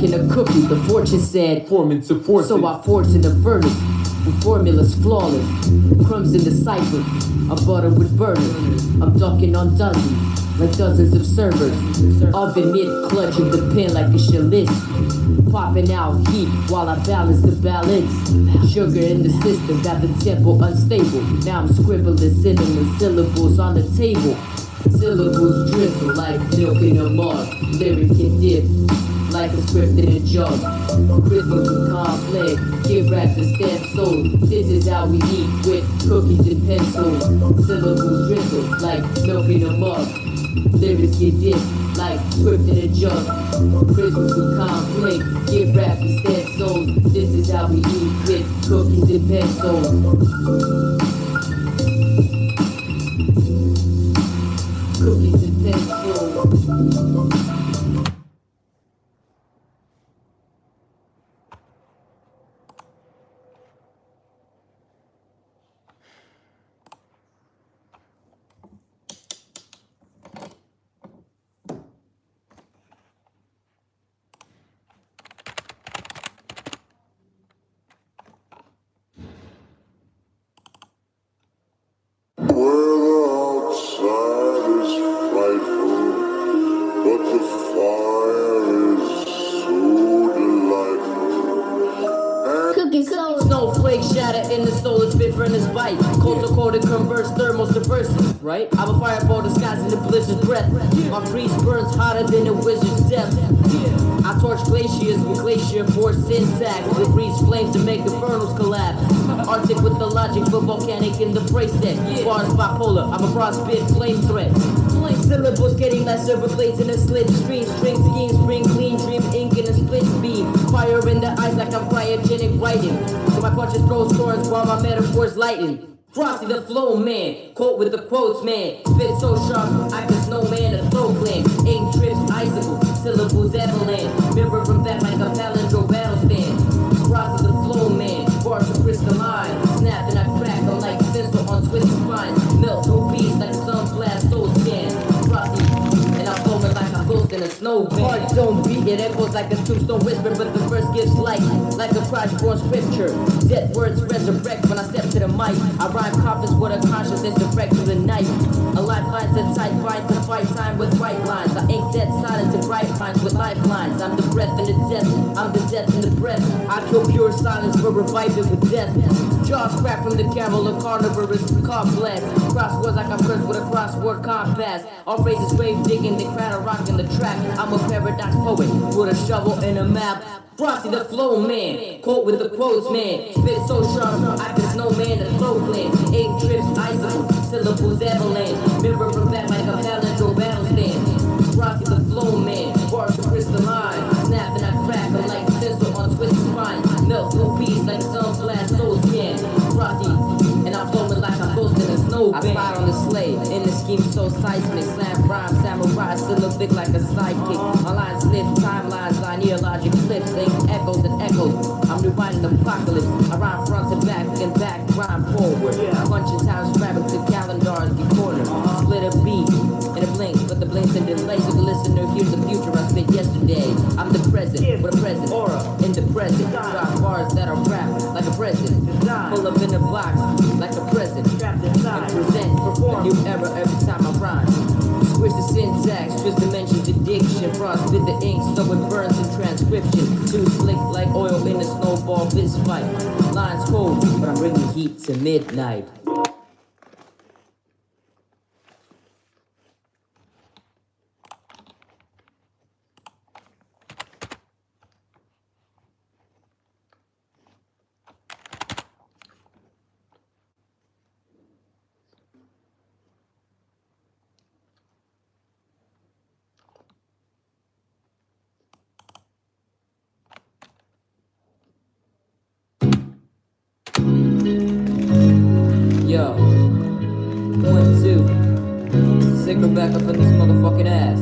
baking a cookie, the fortune said, Forming to force. so I forged in the furnace. With formulas flawless, crumbs in the cipher. I'm butter with burners. I'm dunking on dozens, like dozens of servers. Oven mid clutching the pen like a challis. Popping out heat while I balance the balance. Sugar in the system got the tempo unstable. Now I'm scribbling cinnamon syllables on the table. Syllables drizzle like milk in a mug. Lyric can dip like a script in a jug. Christmas with conflict, give rap the stamp soul. This is how we eat with cookies and pencils. Syllables drizzle like milk in a mug. Lyrics get dipped like script in a jug. Christmas with conflict, give rap the stamp soul. This is how we eat with cookies and pencils. Cookies and pencils. Snowflake shatter in the soul, it's bit furnace bite. Cold to cold, it converts thermals to verses, right? I'm a fireball disguised in the blizzard's breath. My breeze burns hotter than a wizard's death. I torch glaciers with glacier force syntax. With breeze flames to make infernals collapse. Arctic with the logic, but volcanic in the bracelet. Bars bipolar, I'm a frostbit flame threat. Syllables getting like silver blades in a slit stream. String schemes bring clean dream ink in a split beam. Fire in the eyes like I'm cryogenic writing. So my punches throw swords while my metaphors lighten. Frosty the flow man, quote with the quotes man. Spit so sharp, I can snowman a throw clan. Ink trips icicle, syllables avalanche. Mirror from back like a palindrome battle stand. Frosty the flow man, bars are crystalline. Snap and I crack them like stencil on twisted spines. Melt to beats like sun blast, soul scan. Frosty, and I'm foaming like a ghost in a snow van. Heart don't beat, it echoes like a tombstone whisper, but the verse gives light like a Christ-born scripture. Dead words resurrect when I step to the mic. I rhyme confidence with a consciousness direct through the night. A lifeline to tight bind to fight time with right lines. I ain't dead silent to bright lines with lifelines. I'm the breath and the death, I'm the death and the breath. I kill pure silence but revive it with death. Jaws crack from the carol of carnivorous complex. Crosswords like I'm cursed with a crossword compass. All phrases grave digging, the crowd are rocking the track. I'm a paradox poet with a shovel and a map. Frosty the flow man, quote with the quotes man. Spit so sharp, I can snowman the flow clan. Ink trips icicle, syllables avalanche. Mirror from back like a palindrome battle stand. Frosty the flow man, bars are crystalline. Snap and I crack them like stencil on twisted spines. Melt to beats like sun blast, soul scan. Frosty, and I'm flowing like I'm ghost in a snow. I spy on the sleigh, in the scheme so seismic. Slam rhyme, samurai, syllabic like a sidekick. My lines live, timelines, linear logic flips. They echoes and echoes. I'm rewinding the apocalypse. I rhyme front to back and back, rhyme forward. Punching times fabric to calendars, the corner. Split a beat in a blink, but the blinks and delays. So the listener hears the future I spit yesterday. I'm the present, with a present aura in the present. Drop bars that are wrapped like a present. Pull up in a box like a present. And present, perform a new era every time I rhyme. Switch the syntax, twist dimensions, addiction. Frost with the ink, so it burns in transcription. Too slick like oil in a snowball fist fight. Lines cold, but I'm bringing heat to midnight. Yo, 1, 2. Signal back up in this motherfucking ass.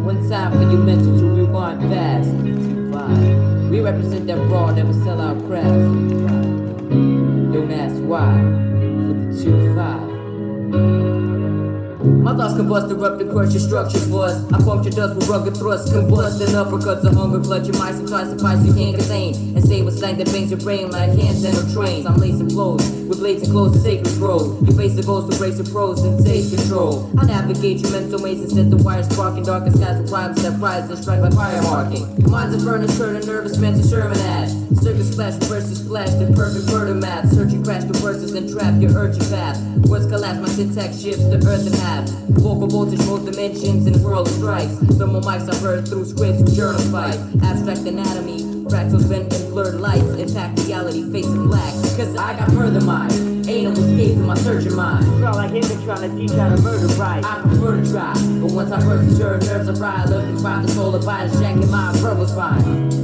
One time for you mental to rewind fast. 2, 5. We represent that raw, never sell out crafts. Don't ask why. For the 2, 5. My thoughts combust, erupt and crush your structures for us. I puncture dust with rugged thrusts, combust and uppercuts of hunger, clutching mice and twice the price you can't contain. And say with slang that bangs your brain like hands and or trains. I'm lacing blows with blades and close to sacred scrolls. Your face goes to brace your pros and takes control. I navigate your mental maze and set the wires sparking. Darkest skies with rhymes that rise and strike like fire marking. Minds of furnace, turning nervous, meant to Sherman ash. Circus splash versus splashed in perfect murder math. Search and crash the verses and trap your urgent path. Words collapse, my syntax shifts the earth in half. Vocal voltage, both dimensions in a world of strikes. Thermal mics I heard through scripts with journal fight. Abstract anatomy, fractals bent in blurred lights. Impact reality, face in black. Cause I got further mind. Ain't no escape from my searching mind. Felt like him been trying to teach how to murder right. I prefer to try, but once I first deterred, nerves are fried. Looking to find the soul of body, jacking my brother's spine.